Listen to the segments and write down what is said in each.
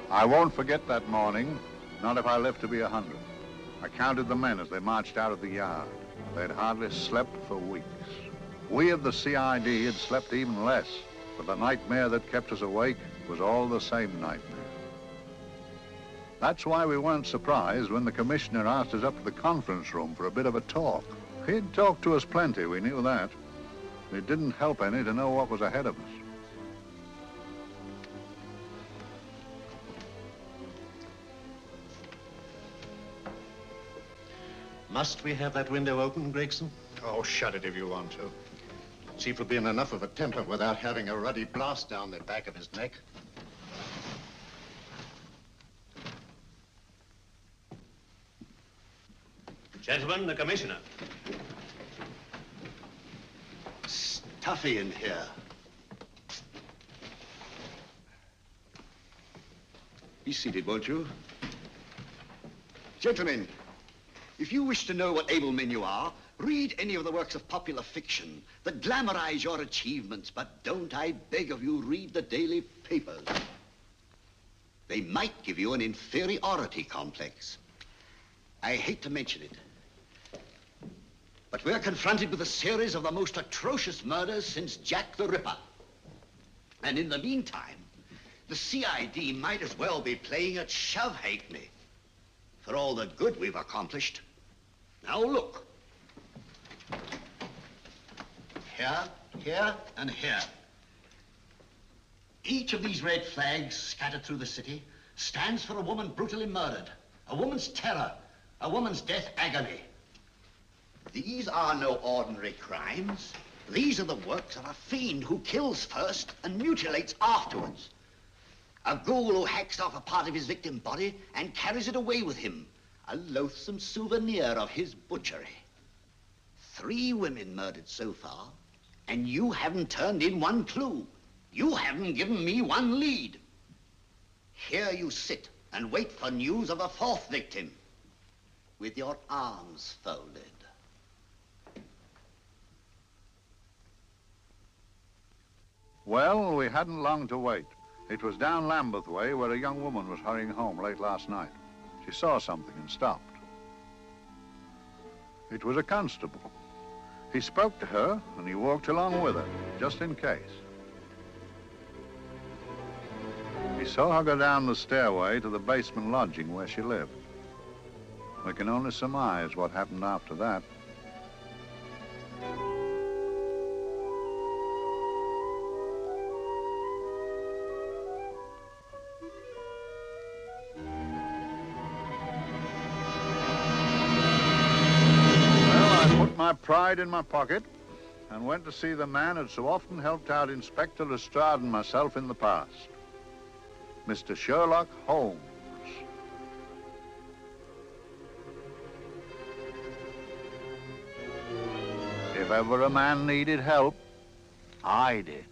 I won't forget that morning, not if I live to be 100. I counted the men as they marched out of the yard. They'd hardly slept for weeks. We of the CID had slept even less, but the nightmare that kept us awake was all the same nightmare. That's why we weren't surprised when the commissioner asked us up to the conference room for a bit of a talk. He'd talked to us plenty, we knew that. It didn't help any to know what was ahead of us. Must we have that window open, Gregson? Oh, shut it if you want to. Chief will be in enough of a temper without having a ruddy blast down the back of his neck. Gentlemen, the commissioner. Stuffy in here. Be seated, won't you? Gentlemen, if you wish to know what able men you are, read any of the works of popular fiction that glamorize your achievements, but don't, I beg of you, read the daily papers. They might give you an inferiority complex. I hate to mention it, but we're confronted with a series of the most atrocious murders since Jack the Ripper. And in the meantime, the CID might as well be playing at shove-hate-me for all the good we've accomplished. Now look. Here, here, and here. Each of these red flags scattered through the city stands for a woman brutally murdered, a woman's terror, a woman's death agony. These are no ordinary crimes. These are the works of a fiend who kills first and mutilates afterwards. A ghoul who hacks off a part of his victim's body and carries it away with him, a loathsome souvenir of his butchery. 3 women murdered so far, and you haven't turned in one clue. You haven't given me one lead. Here you sit and wait for news of a 4th victim, with your arms folded. Well, we hadn't long to wait. It was down Lambeth Way where a young woman was hurrying home late last night. She saw something and stopped. It was a constable. He spoke to her and he walked along with her, just in case. He saw her go down the stairway to the basement lodging where she lived. We can only surmise what happened after that. My pride in my pocket and went to see the man who'd so often helped out Inspector Lestrade and myself in the past, Mr. Sherlock Holmes. If ever a man needed help, I did.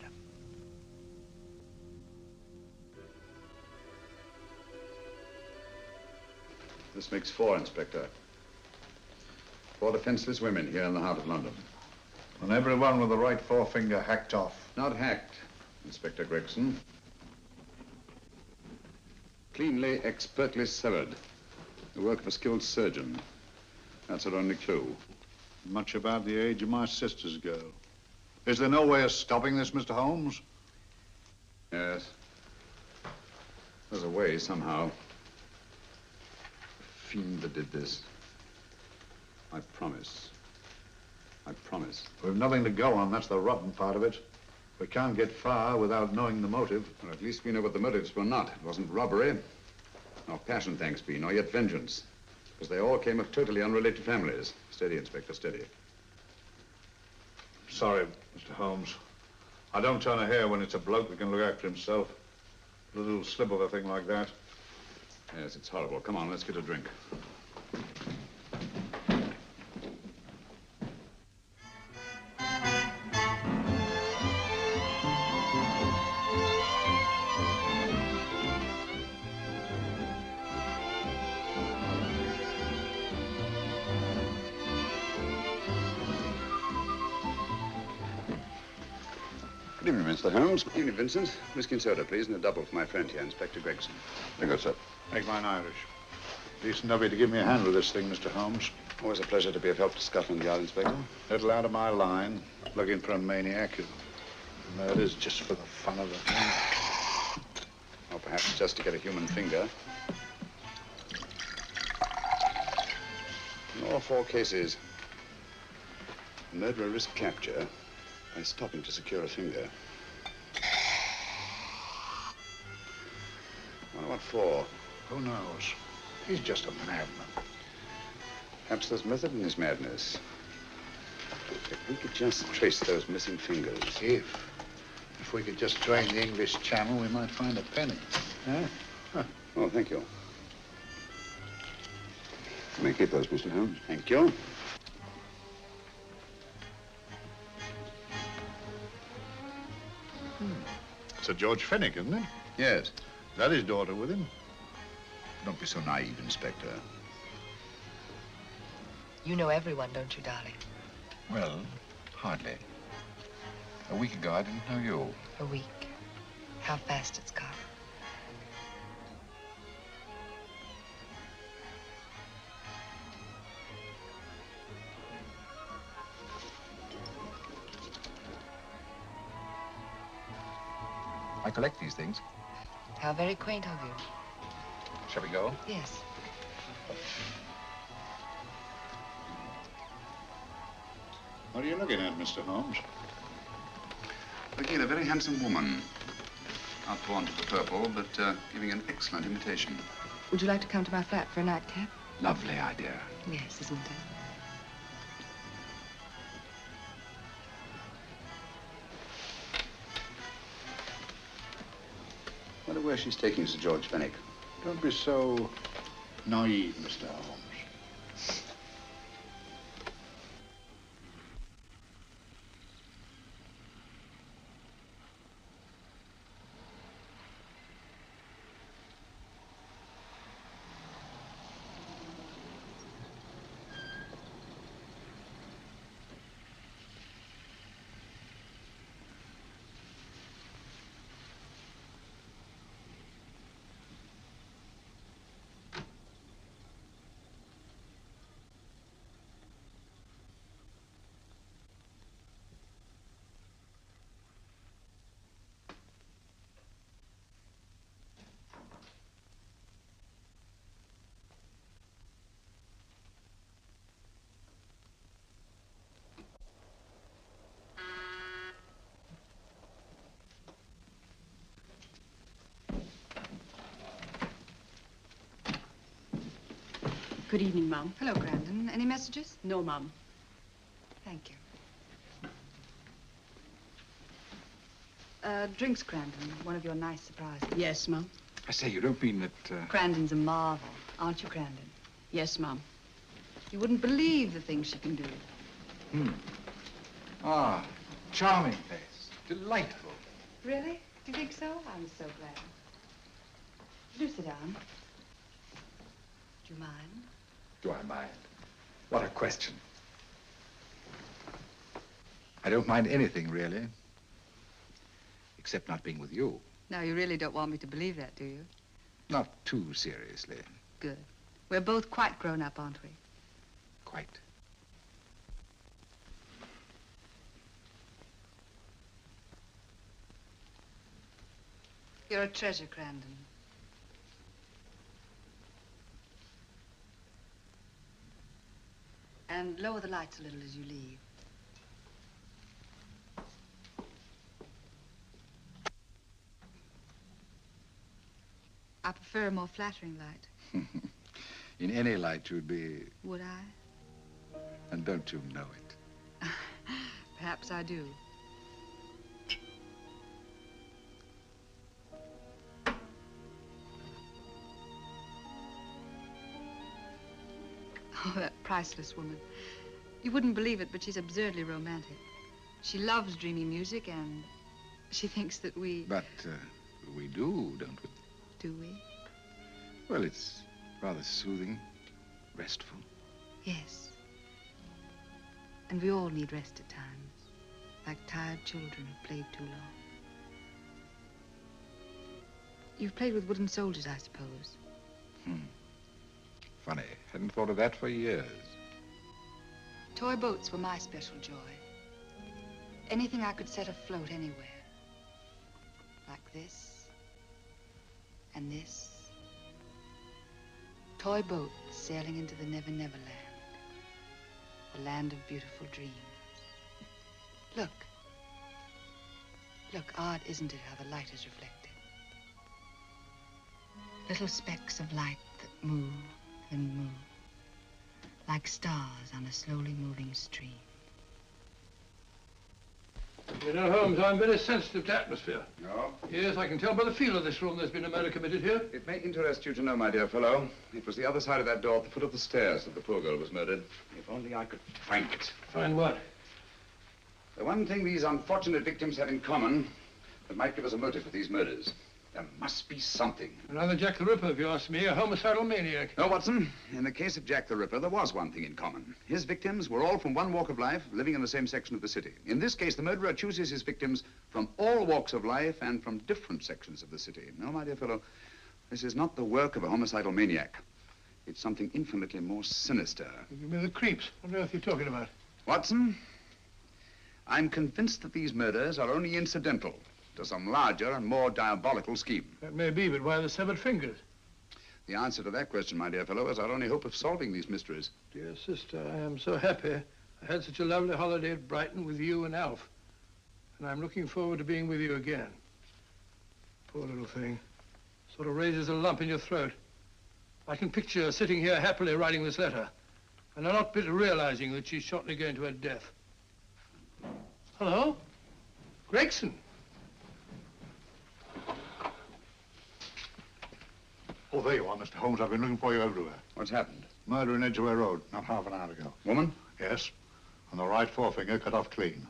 This makes 4, Inspector. 4 defenseless women here in the heart of London. And everyone with the right forefinger hacked off. Not hacked, Inspector Gregson. Cleanly, expertly severed. The work of a skilled surgeon. That's our only clue. Much about the age of my sister's girl. Is there no way of stopping this, Mr. Holmes? Yes. There's a way, somehow. The fiend that did this. I promise. I promise. We've nothing to go on, that's the rotten part of it. We can't get far without knowing the motive. Well, at least we know what the motives were not. It wasn't robbery, nor passion, thanks be, nor yet vengeance. Because they all came of totally unrelated families. Steady, Inspector, steady. Sorry, Mr. Holmes. I don't turn a hair when it's a bloke that can look after himself. A little slip of a thing like that. Yes, it's horrible. Come on, let's get a drink. Good evening, Mr. Holmes. Evening, Vincent. Whiskey and soda, please, and a double for my friend here, Inspector Gregson. Very good, sir. Take mine Irish. Decent of you to give me a hand with this thing, Mr. Holmes. Always a pleasure to be of help to Scotland Yard, Inspector. Little out of my line, looking for a maniac who murders just for the fun of the thing. Or perhaps just to get a human finger. In all 4 cases, the murderer risked capture by stopping to secure a finger. Wonder what for? Who knows? He's just a madman. Perhaps there's method in his madness. If we could just trace those missing fingers. If we could just drain the English Channel, we might find a penny. Huh? Oh, thank you. You may keep those, Mr. Holmes. Thank you. Sir George Fenwick, isn't it? Yes. Is that his daughter with him? Don't be so naive, Inspector. You know everyone, don't you, darling? Well, hardly. A week ago, I didn't know you. A week. How fast it's gone. I collect these things. How very quaint of you. Shall we go? Yes. What are you looking at, Mr. Holmes? Looking at a very handsome woman. Not fond of the purple, but giving an excellent imitation. Would you like to come to my flat for a nightcap? Lovely idea. Yes, isn't it? Wonder where she's taking Sir George Fenwick. Don't be so naive, Mr. Holmes. Good evening, Mum. Hello, Grandon. Any messages? No, Mum. Thank you. Drinks, Grandon. One of your nice surprises. Yes, Mum. I say, you don't mean that, Grandon's a marvel, aren't you, Grandon? Yes, Mum. You wouldn't believe the things she can do. Ah, charming place. Delightful. Really? Do you think so? I'm so glad. Do sit down. Do you mind? Do I mind? What a question. I don't mind anything, really. Except not being with you. Now, you really don't want me to believe that, do you? Not too seriously. Good. We're both quite grown up, aren't we? Quite. You're a treasure, Grandon. And lower the lights a little as you leave. I prefer a more flattering light. In any light, you'd be... Would I? And don't you know it? Perhaps I do. Oh, that priceless woman. You wouldn't believe it, but she's absurdly romantic. She loves dreamy music, and she thinks that we... But we do, don't we? Do we? Well, it's rather soothing, restful. Yes. And we all need rest at times, like tired children who've played too long. You've played with wooden soldiers, I suppose. Funny. Hadn't thought of that for years. Toy boats were my special joy. Anything I could set afloat anywhere. Like this. And this. Toy boats sailing into the Never Never Land. The land of beautiful dreams. Look. Look, odd, isn't it, how the light is reflected? Little specks of light that move and move. Like stars on a slowly moving stream. You know, Holmes, I'm very sensitive to atmosphere. No? Yes, I can tell by the feel of this room there's been a murder committed here. It may interest you to know, my dear fellow, it was the other side of that door at the foot of the stairs that the poor girl was murdered. If only I could find it. Find what? The one thing these unfortunate victims have in common that might give us a motive for these murders. There must be something. Another Jack the Ripper, if you ask me, a homicidal maniac. No, Watson. In the case of Jack the Ripper, there was one thing in common. His victims were all from one walk of life, living in the same section of the city. In this case, the murderer chooses his victims from all walks of life and from different sections of the city. No, my dear fellow, this is not the work of a homicidal maniac. It's something infinitely more sinister. You give me the creeps. What on earth are you talking about? Watson, I'm convinced that these murders are only incidental to some larger and more diabolical scheme. That may be, but why the severed fingers? The answer to that question, my dear fellow, is our only hope of solving these mysteries. Dear sister, I am so happy. I had such a lovely holiday at Brighton with you and Alf. And I'm looking forward to being with you again. Poor little thing. Sort of raises a lump in your throat. I can picture her sitting here happily writing this letter. And I'm not bit realizing that she's shortly going to her death. Hello? Gregson. Oh, there you are, Mr. Holmes. I've been looking for you everywhere. What's happened? Murder in Edgware Road, not half an hour ago. Woman? Yes, and the right forefinger cut off clean.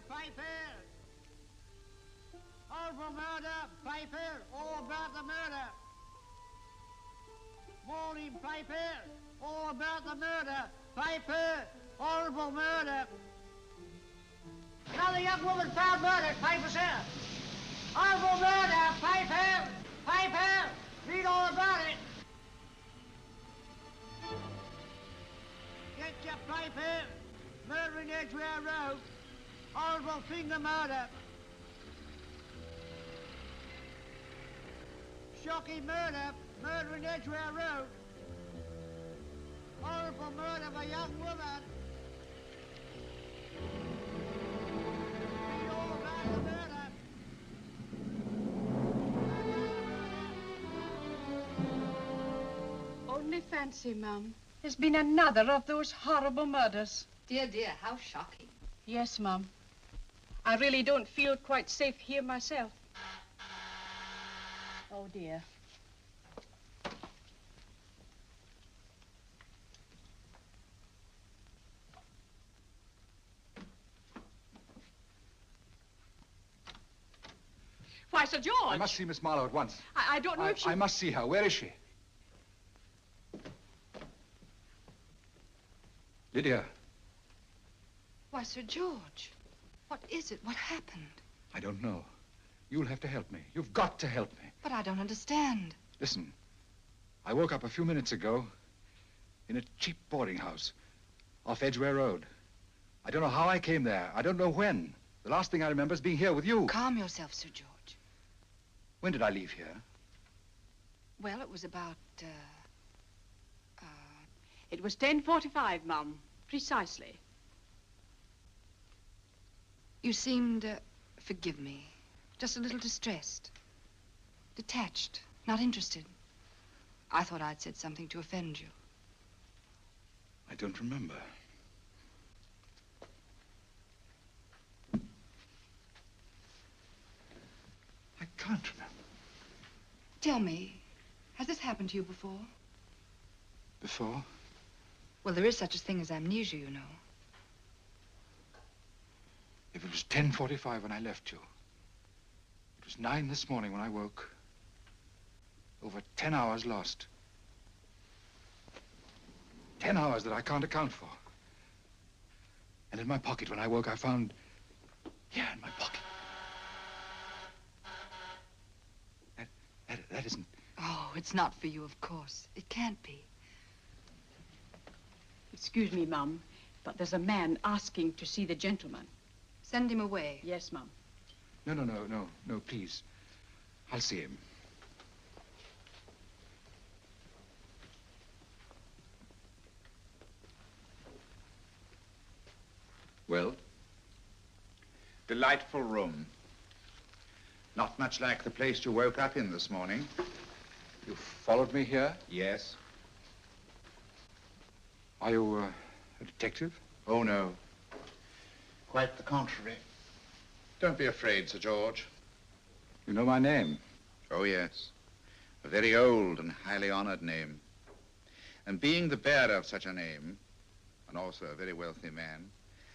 Papers! All for murder, papers, all about the murder. Morning papers, all about the murder, papers, horrible murder. Another young woman found murdered, papers here. Horrible murder, papers, papers, read all about it. Get your papers, murder in Edgware Road. Horrible finger murder. Shocking murder. Murder in Edgware Road. Horrible murder of a young woman. Read all about the murder. Only fancy, Mum. There's been another of those horrible murders. Dear, dear, how shocking. Yes, Mum. I really don't feel quite safe here myself. Oh, dear. Why, Sir George! I must see Miss Marlowe at once. I don't know if she... I must see her. Where is she? Lydia. Why, Sir George, what is it? What happened? I don't know. You'll have to help me. You've got to help me. But I don't understand. Listen, I woke up a few minutes ago in a cheap boarding house off Edgware Road. I don't know how I came there. I don't know when. The last thing I remember is being here with you. Calm yourself, Sir George. When did I leave here? Well, it was about, It was 10:45, Mum. Precisely. You seemed, forgive me, just a little distressed. Detached, not interested. I thought I'd said something to offend you. I don't remember. I can't remember. Tell me, has this happened to you before? Before? Well, there is such a thing as amnesia, you know. If it was 10:45 when I left you, it was 9 this morning when I woke. Over 10 hours lost. 10 hours that I can't account for. And in my pocket when I woke, I found... Here in my pocket. That isn't... Oh, it's not for you, of course. It can't be. Excuse me, Mum, but there's a man asking to see the gentleman. Send him away. Yes, Mum. No, please. I'll see him. Well? Delightful room. Not much like the place you woke up in this morning. You followed me here? Yes. Are you a detective? Oh, no. Quite the contrary. Don't be afraid, Sir George. You know my name? Oh, yes. A very old and highly honored name. And being the bearer of such a name, and also a very wealthy man,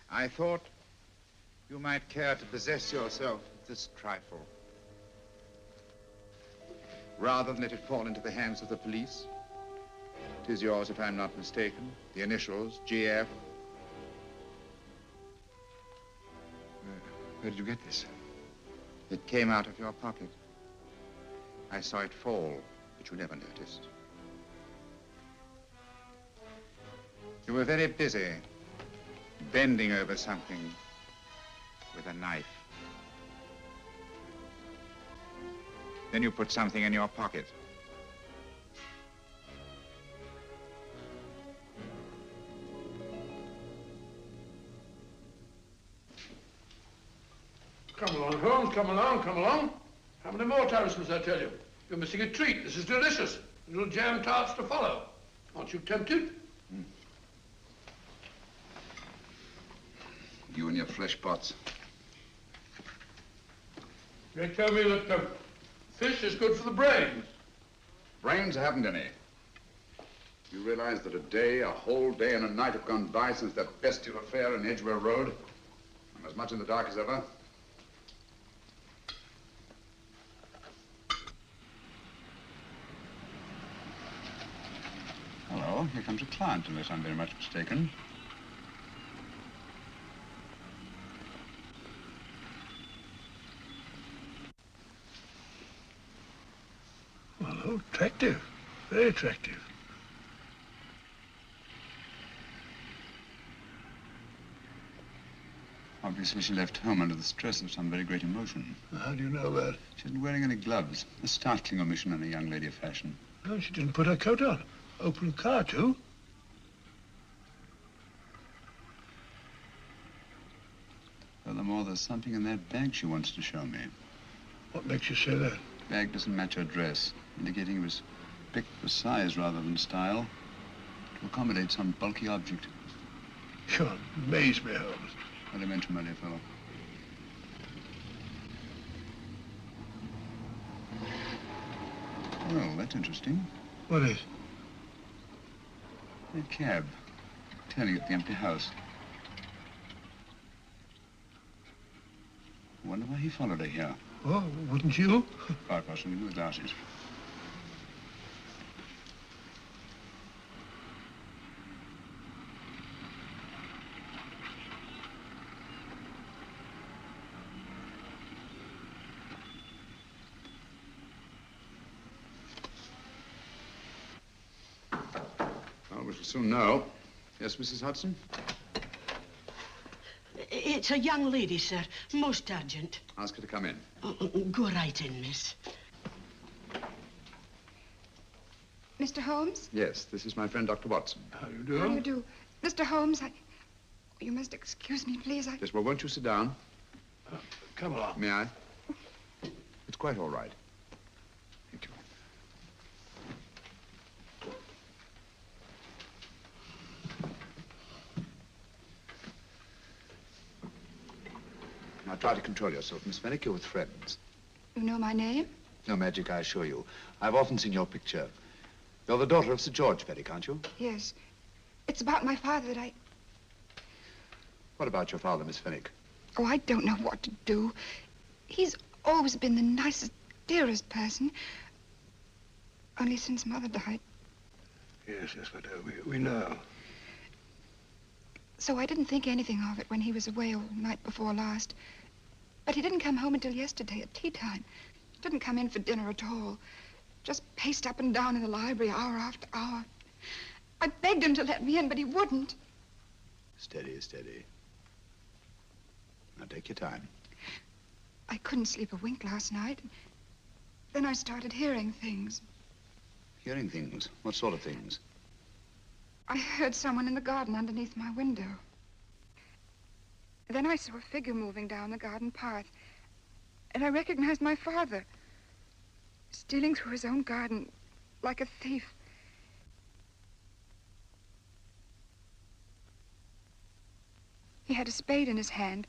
I thought you might care to possess yourself of this trifle. Rather than let it fall into the hands of the police. It is yours, if I'm not mistaken. The initials, GF. Where did you get this? It came out of your pocket. I saw it fall, but you never noticed. You were very busy, bending over something with a knife. Then you put something in your pocket. Come along, Holmes, come along, come along. How many more times must I tell you? You're missing a treat. This is delicious. Little jam tarts to follow. Aren't you tempted? You and your flesh pots. They tell me that fish is good for the brains. Brains haven't any. You realize that a whole day and a night have gone by since that bestial affair in Edgware Road? I'm as much in the dark as ever. Hello, here comes a client, unless I'm very much mistaken. Well, attractive. Very attractive. Obviously, she left home under the stress of some very great emotion. How do you know that? She isn't wearing any gloves. A startling omission in a young lady of fashion. Oh, she didn't put her coat on. Open car, too. Furthermore, there's something in that bag she wants to show me. What makes you say that? The bag doesn't match her dress, indicating it was picked for size rather than style, to accommodate some bulky object. You amaze me, Holmes. Elementary, my dear fellow. Well, that's interesting. What is? A cab, turning at the empty house. I wonder why he followed her here. Oh, wouldn't you? Quite possibly, with glasses. Well, we shall soon know. Yes, Mrs. Hudson? It's a young lady, sir. Most urgent. Ask her to come in. Go right in, miss. Mr. Holmes? Yes, this is my friend, Dr. Watson. How do you do? How do you do? Mr. Holmes, you must excuse me, please. Yes, well, won't you sit down? Come along. May I? It's quite all right. Thank you. Now try to control yourself, Miss Fenwick. You're with friends. You know my name? No magic, I assure you. I've often seen your picture. You're the daughter of Sir George Fenwick, aren't you? Yes. It's about my father that I... What about your father, Miss Fenwick? Oh, I don't know what to do. He's always been the nicest, dearest person. Only since Mother died. Yes, we do. We know. So I didn't think anything of it when he was away all night before last. But he didn't come home until yesterday at tea time. Didn't come in for dinner at all. Just paced up and down in the library hour after hour. I begged him to let me in, but he wouldn't. Steady, steady. Now take your time. I couldn't sleep a wink last night. Then I started hearing things. Hearing things? What sort of things? I heard someone in the garden underneath my window. Then I saw a figure moving down the garden path. And I recognized my father. Stealing through his own garden like a thief. He had a spade in his hand,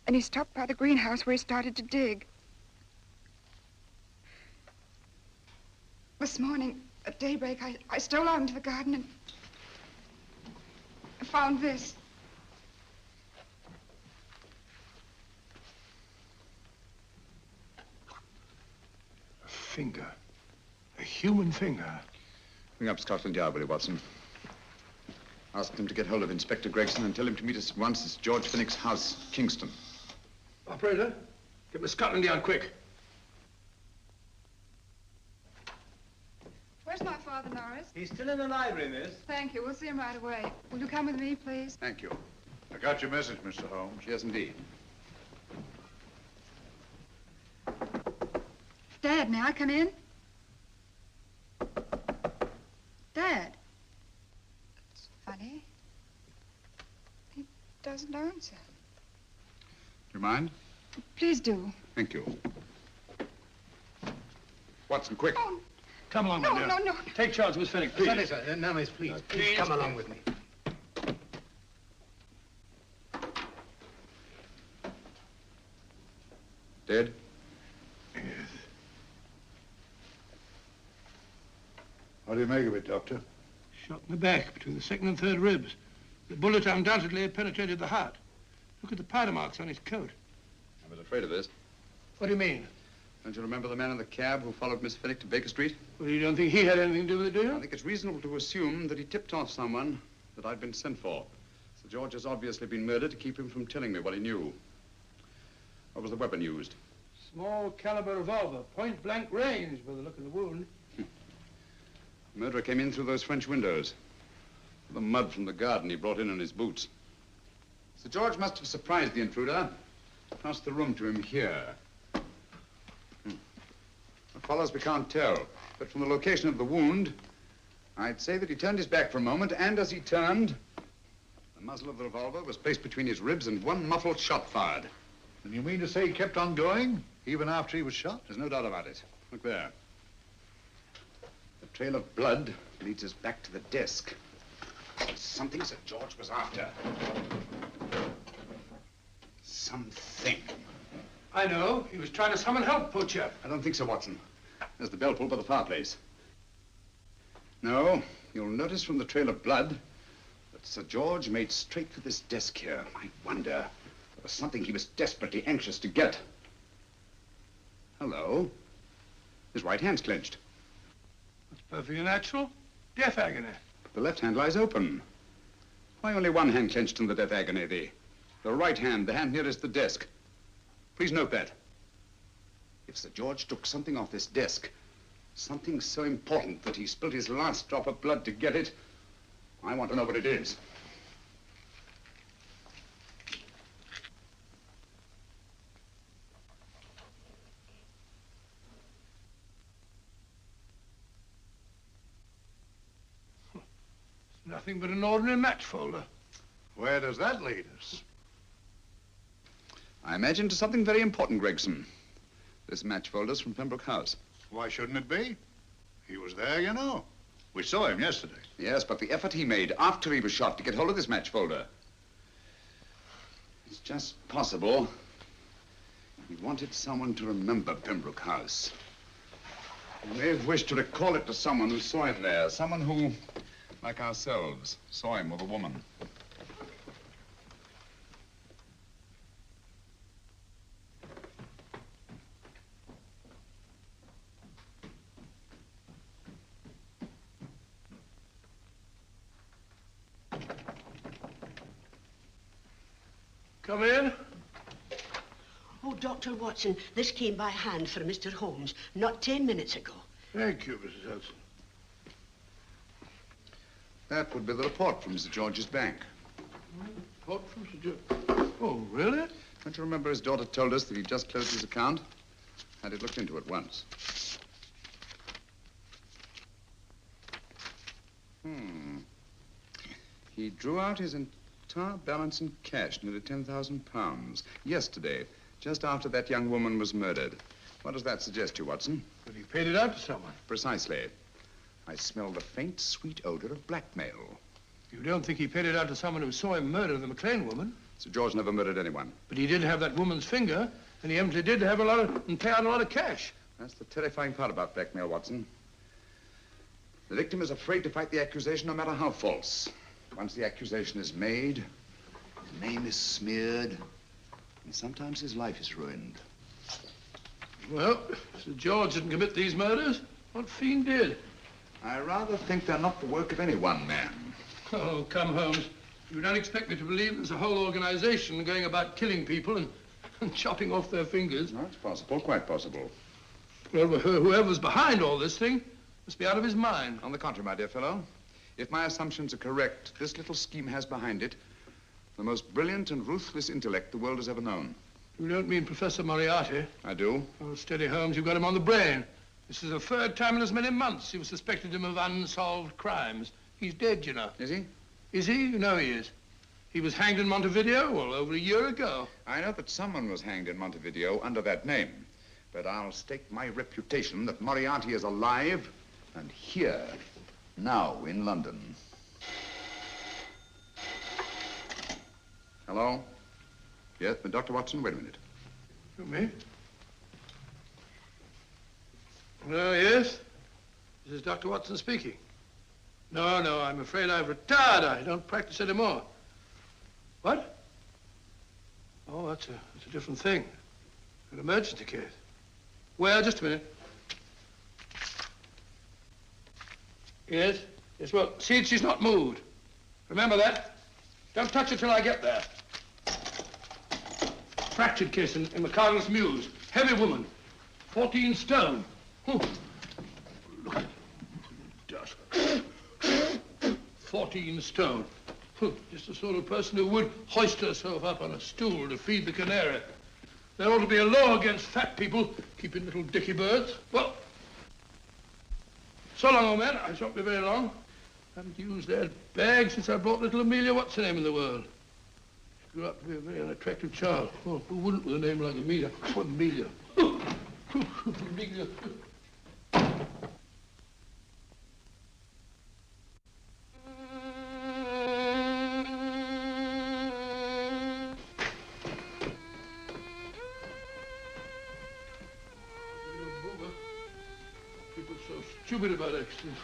and he stopped by the greenhouse where he started to dig. This morning, at daybreak, I stole out into the garden and found this. A finger. A human finger. Bring up Scotland Yard, will you, Watson? Ask them to get hold of Inspector Gregson and tell him to meet us at once at George Fenwick's house, Kingston. Operator, get me Scotland Yard quick. Where's my father, Norris? He's still in the library, miss. Thank you. We'll see him right away. Will you come with me, please? Thank you. I got your message, Mr. Holmes. Yes, indeed. Dad, may I come in? Dad. It's funny. He doesn't answer. Do you mind? Please do. Thank you. Watson, quick. Oh, Come along, no, my dear. no, no. Take charge, Miss Fenwick, please. Sorry, sir. No, miss, please. Please come along with me. Dead? Yes. What do you make of it, Doctor? Shot in the back, between the second and third ribs. The bullet undoubtedly had penetrated the heart. Look at the powder marks on his coat. I was afraid of this. What do you mean? Don't you remember the man in the cab who followed Miss Fenwick to Baker Street? Well, you don't think he had anything to do with it, do you? I think it's reasonable to assume that he tipped off someone that I'd been sent for. Sir George has obviously been murdered to keep him from telling me what he knew. What was the weapon used? Small caliber revolver, point blank range by the look of the wound. The murderer came in through those French windows. The mud from the garden he brought in his boots. Sir George must have surprised the intruder. Passed the room to him here. What follows we can't tell. But from the location of the wound, I'd say that he turned his back for a moment, and as he turned, the muzzle of the revolver was placed between his ribs and one muffled shot fired. And you mean to say he kept on going, even after he was shot? There's no doubt about it. Look there. The trail of blood leads us back to the desk. Something Sir George was after. Something. I know. He was trying to summon help, poor chap. I don't think so, Watson. There's the bell pull by the fireplace. No, you'll notice from the trail of blood that Sir George made straight for this desk here. I wonder, there was something he was desperately anxious to get. Hello. His right hand's clenched. That's perfectly natural. Death agony. But the left hand lies open. Why only one hand clenched in the death agony? The right hand, the hand nearest the desk. Please note that. If Sir George took something off this desk, something so important that he spilled his last drop of blood to get it, I want to know what it is. Nothing but an ordinary match folder. Where does that lead us? I imagine to something very important, Gregson. This match folder's from Pembroke House. Why shouldn't it be? He was there, you know. We saw him yesterday. Yes, but the effort he made after he was shot to get hold of this match folder. It's just possible he wanted someone to remember Pembroke House. He may have wished to recall it to someone who saw him there. Someone who, like ourselves, saw him with a woman. Come in. Oh, Dr. Watson, this came by hand for Mr. Holmes not 10 minutes ago. Thank you, Mrs. Hudson. That would be the report from Mr. George's bank. Report from Sir George. Oh, really? Don't you remember his daughter told us that he'd just closed his account? Had it looked into at once. He drew out his entire balance in cash, nearly £10,000, yesterday, just after that young woman was murdered. What does that suggest to you, Watson? But he paid it out to someone. Precisely. I smell the faint, sweet odor of blackmail. You don't think he paid it out to someone who saw him murder the McLean woman? Sir George never murdered anyone. But he did have that woman's finger, and he evidently did have and pay out a lot of cash. That's the terrifying part about blackmail, Watson. The victim is afraid to fight the accusation, no matter how false. Once the accusation is made, his name is smeared, and sometimes his life is ruined. Well, Sir George didn't commit these murders. What fiend did? I rather think they're not the work of any one man. Oh, come, Holmes. You don't expect me to believe there's a whole organization going about killing people and chopping off their fingers. No, it's possible, quite possible. Well, whoever's behind all this thing must be out of his mind. On the contrary, my dear fellow, if my assumptions are correct, this little scheme has behind it the most brilliant and ruthless intellect the world has ever known. You don't mean Professor Moriarty? I do. Oh, steady, Holmes. You've got him on the brain. This is the third time in as many months you've suspected him of unsolved crimes. He's dead, you know. Is he? Is he? You know he is. He was hanged in Montevideo, well, over a year ago. I know that someone was hanged in Montevideo under that name. But I'll stake my reputation that Moriarty is alive and here, now in London. Hello? Yes, but Dr. Watson, wait a minute. You me? Oh, yes? This is Dr. Watson speaking. No, I'm afraid I've retired. I don't practice anymore. What? Oh, that's a different thing. An emergency case. Well, just a minute. Yes? Yes, well, see, she's not moved. Remember that? Don't touch her till I get there. Fractured case in McCardle's Mews. Heavy woman. 14 stone. Look at dust. 14 stone. Just the sort of person who would hoist herself up on a stool to feed the canary. There ought to be a law against fat people keeping little dicky birds. Well, so long, old man. I shan't be very long. Haven't used that bag since I brought little Amelia, what's her name in the world? She grew up to be a very unattractive child. Oh, who wouldn't with a name like Amelia? Oh, Amelia. Amelia. People so stupid about accidents.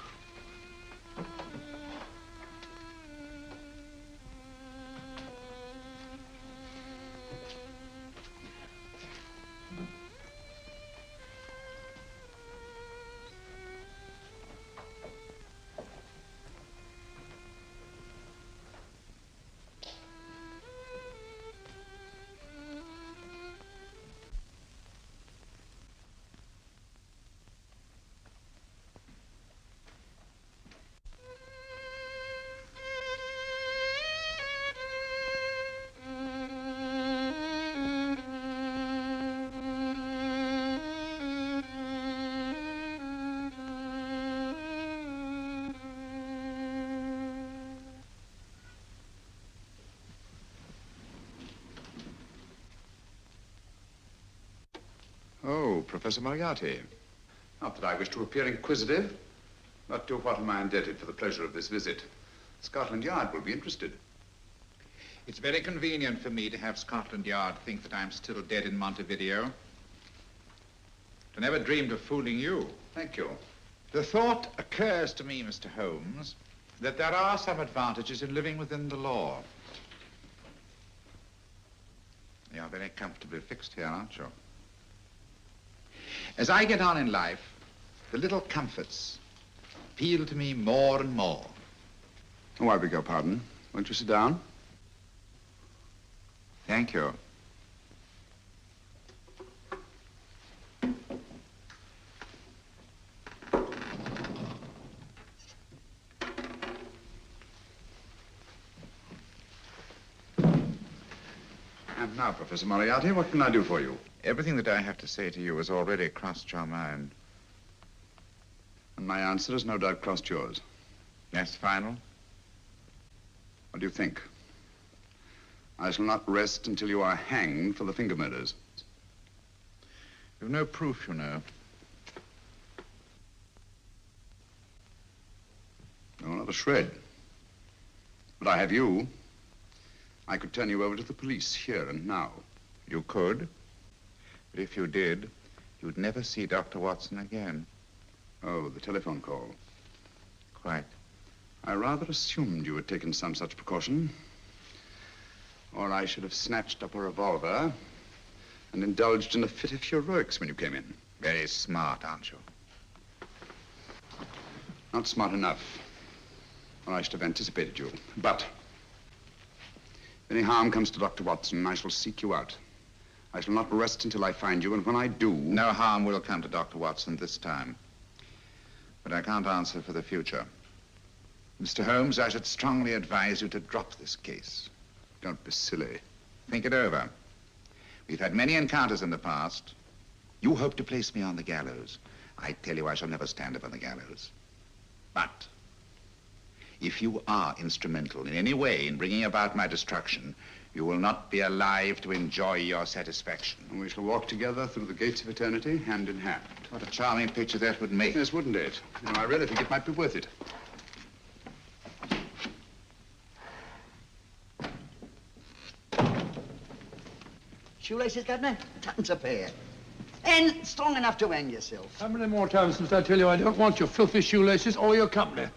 Oh, Professor Moriarty. Not that I wish to appear inquisitive, but to what am I indebted for the pleasure of this visit? Scotland Yard will be interested. It's very convenient for me to have Scotland Yard think that I'm still dead in Montevideo. I never dreamed of fooling you. Thank you. The thought occurs to me, Mr. Holmes, that there are some advantages in living within the law. You are very comfortably fixed here, aren't you? As I get on in life, the little comforts appeal to me more and more. Oh, I beg your pardon. Won't you sit down? Thank you. And now, Professor Moriarty, what can I do for you? Everything that I have to say to you has already crossed your mind. And my answer has no doubt crossed yours. Yes, final? What do you think? I shall not rest until you are hanged for the finger murders. You've no proof, you know. No, not a shred. But I have you. I could turn you over to the police here and now. You could. But if you did, you'd never see Dr. Watson again. Oh, the telephone call. Quite. I rather assumed you had taken some such precaution. Or I should have snatched up a revolver and indulged in a fit of heroics when you came in. Very smart, aren't you? Not smart enough. Or I should have anticipated you. But if any harm comes to Dr. Watson, I shall seek you out. I shall not rest until I find you, and when I do... No harm will come to Dr. Watson this time. But I can't answer for the future. Mr. Holmes, I should strongly advise you to drop this case. Don't be silly. Think it over. We've had many encounters in the past. You hope to place me on the gallows. I tell you, I shall never stand up on the gallows. But if you are instrumental in any way in bringing about my destruction, you will not be alive to enjoy your satisfaction. And we shall walk together through the gates of eternity, hand in hand. What a charming picture that would make. Yes, wouldn't it? You know, I really think it might be worth it. Shoelaces, Governor? Tuppence a pair. And strong enough to hang yourself. How many more times must I tell you I don't want your filthy shoelaces or your company?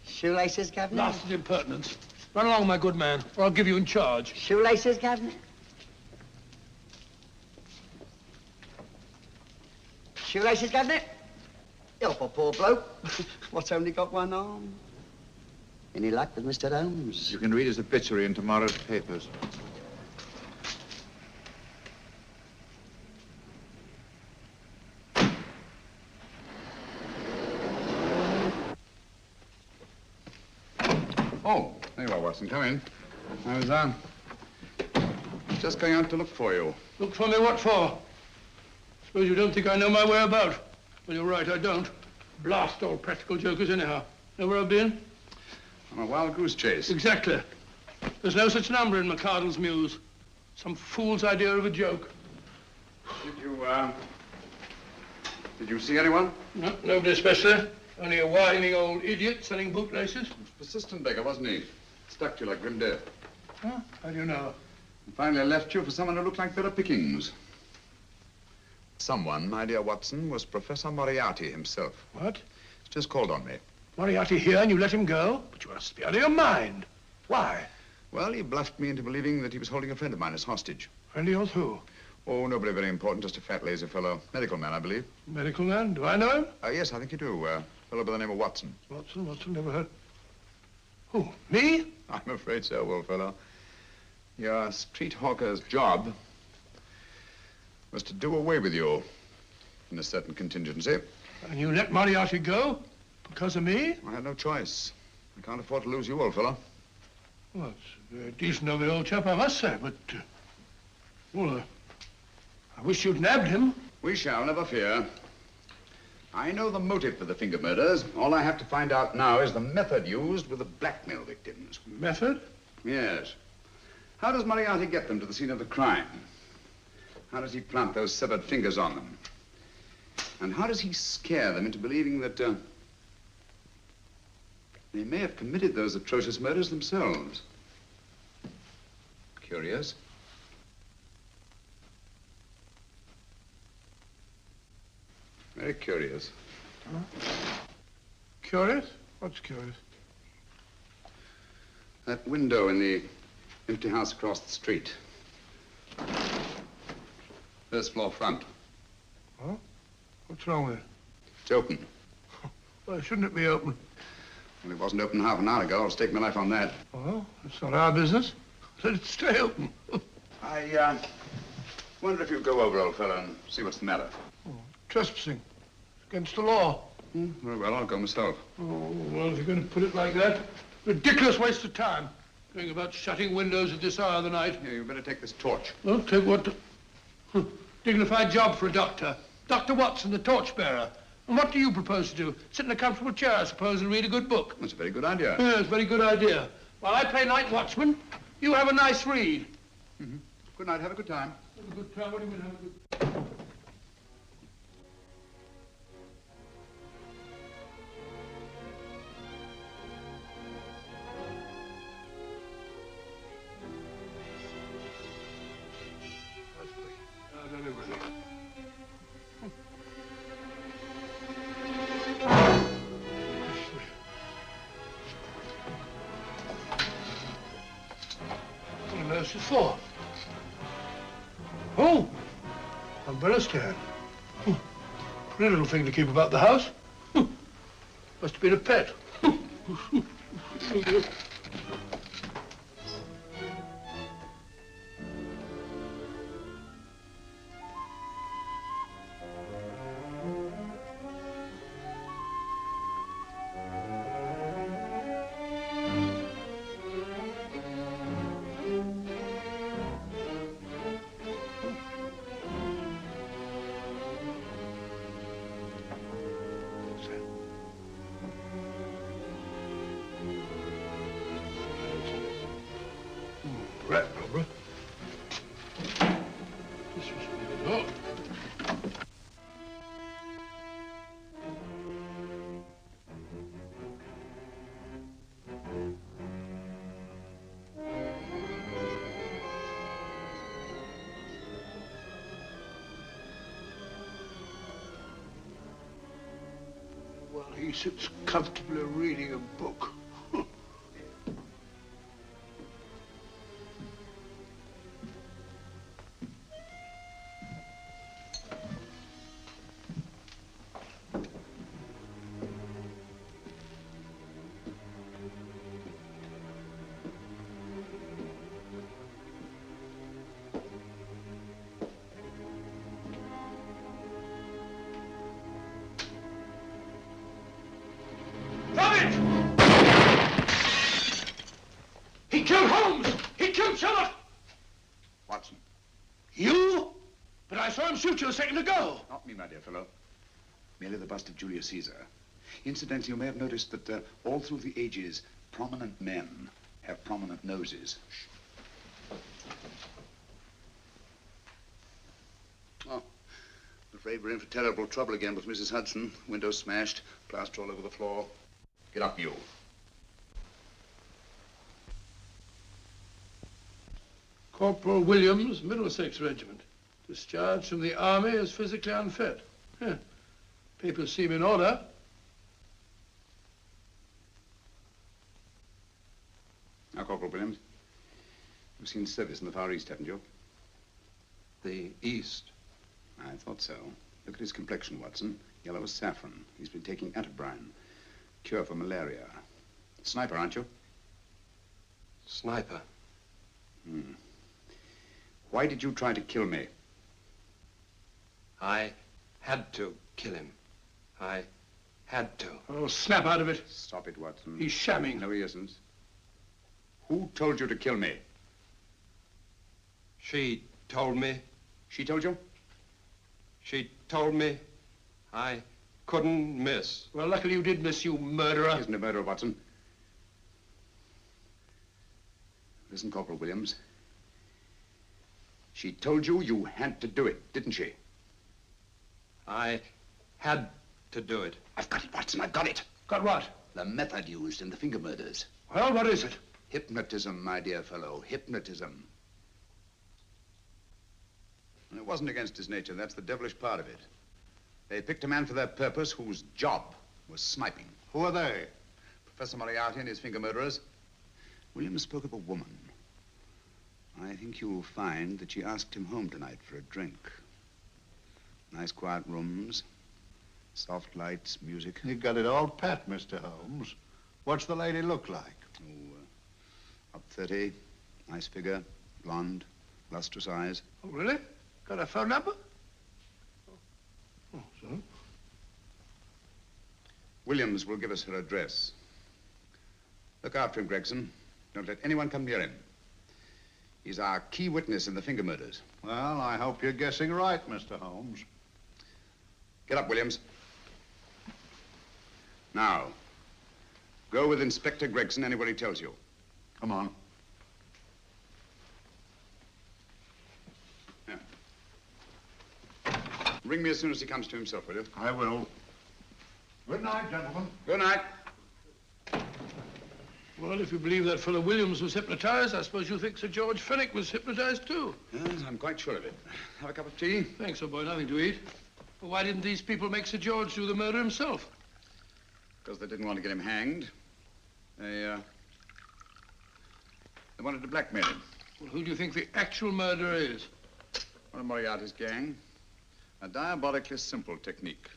Shoelaces, Governor? Blasted impertinence. Run along, my good man, or I'll give you in charge. Shoelaces, Governor? Shoelaces, Governor? Help a poor bloke. What's only got one arm? Any luck with Mr. Holmes? You can read his obituary in tomorrow's papers. Oh, there you are, Watson. Come in. I was, just going out to look for you. Look for me, what for? Suppose you don't think I know my way about. Well, you're right, I don't. Blast all practical jokers anyhow. Know where I've been? On a wild goose chase. Exactly. There's no such number in McCardle's Muse. Some fool's idea of a joke. Did you see anyone? No, nobody especially. Only a whining old idiot selling bootlaces. Persistent beggar, wasn't he? Stuck to you like grim death. Huh? How do you know? And finally left you for someone who looked like better pickings. Someone, my dear Watson, was Professor Moriarty himself. What? He's just called on me. Moriarty here and you let him go? But you must be out of your mind. Why? Well, he bluffed me into believing that he was holding a friend of mine as hostage. Friend of yours who? Oh, nobody very important, just a fat, lazy fellow. Medical man, I believe. Medical man? Do I know him? Yes, I think you do. Fellow by the name of Watson. Watson, never heard. Who, me? I'm afraid so, old fellow. Your street hawker's job was to do away with you in a certain contingency. And you let Moriarty go? Because of me? I had no choice. I can't afford to lose you, old fellow. Well, it's very decent of the old chap, I must say, but... I wish you'd nabbed him. We shall, never fear. I know the motive for the finger murders. All I have to find out now is the method used with the blackmail victims. Method? Yes. How does Moriarty get them to the scene of the crime? How does he plant those severed fingers on them? And how does he scare them into believing that they may have committed those atrocious murders themselves? Curious. Very curious. Huh? Curious? What's curious? That window in the empty house across the street. First floor front. Huh? What's wrong with it? It's open. Why shouldn't it be open? Well, it wasn't open half an hour ago. I'll stake my life on that. Well, it's not our business. Let it stay open. I wonder if you'd go over, old fellow, and see what's the matter. Oh, trespassing. It's against the law. Very well, I'll go myself. Oh, well, if you're going to put it like that, ridiculous waste of time. Going about shutting windows at this hour of the night. Yeah, you better take this torch. Well, take what? Dignified job for a doctor. Dr. Watson, the torchbearer. And what do you propose to do? Sit in a comfortable chair, I suppose, and read a good book? That's a very good idea. Yes, very good idea. While I play night watchman, you have a nice read. Mm-hmm. Good night. Have a good time. Have a good time? What do you mean, have a good... For? Oh, umbrella stand. Pretty little thing to keep about the house. Must have been a pet. Rat robber. This was the door. While he sits comfortably reading a book. He killed Holmes! He killed Sherlock! Watson. You? But I saw him shoot you a second ago. Not me, my dear fellow. Merely the bust of Julius Caesar. Incidentally, you may have noticed that all through the ages, prominent men have prominent noses. Oh, I'm afraid we're in for terrible trouble again with Mrs. Hudson. Windows smashed, plaster all over the floor. Get up, you. Corporal Williams, Middlesex Regiment. Discharged from the army as physically unfit. Yeah. Papers seem in order. Now, Corporal Williams, you've seen service in the Far East, haven't you? The East? I thought so. Look at his complexion, Watson. Yellow as saffron. He's been taking antibrine. Cure for malaria. Sniper, aren't you? Sniper. Why did you try to kill me? I had to kill him. I had to. Oh, snap out of it. Stop it, Watson. He's shamming. No, he isn't. Who told you to kill me? She told me. She told you? She told me I couldn't miss. Well, luckily you did miss, you murderer. He isn't a murderer, Watson. Listen, Corporal Williams. She told you you had to do it, didn't she? I had to do it. I've got it, Watson, I've got it. Got what? The method used in the finger murders. Well, what is it? Hypnotism, my dear fellow, hypnotism. And it wasn't against his nature, that's the devilish part of it. They picked a man for their purpose whose job was sniping. Who are they? Professor Moriarty and his finger murderers. Williams spoke of a woman. I think you'll find that she asked him home tonight for a drink. Nice quiet rooms, soft lights, music. You got it all pat, Mr. Holmes. What's the lady look like? Up 30, nice figure, blonde, lustrous eyes. Oh, really? Got a phone number? Oh, so? Williams will give us her address. Look after him, Gregson. Don't let anyone come near him. He's our key witness in the finger murders. Well, I hope you're guessing right, Mr. Holmes. Get up, Williams. Now, go with Inspector Gregson anywhere he tells you. Come on. Yeah. Ring me as soon as he comes to himself, will you? I will. Good night, gentlemen. Good night. Well, if you believe that fellow Williams was hypnotized, I suppose you think Sir George Fenwick was hypnotized too. Yes, I'm quite sure of it. Have a cup of tea? Thanks, old boy. Nothing to eat. Well, why didn't these people make Sir George do the murder himself? Because they didn't want to get him hanged. They wanted to blackmail him. Well, who do you think the actual murderer is? One of Moriarty's gang. A diabolically simple technique.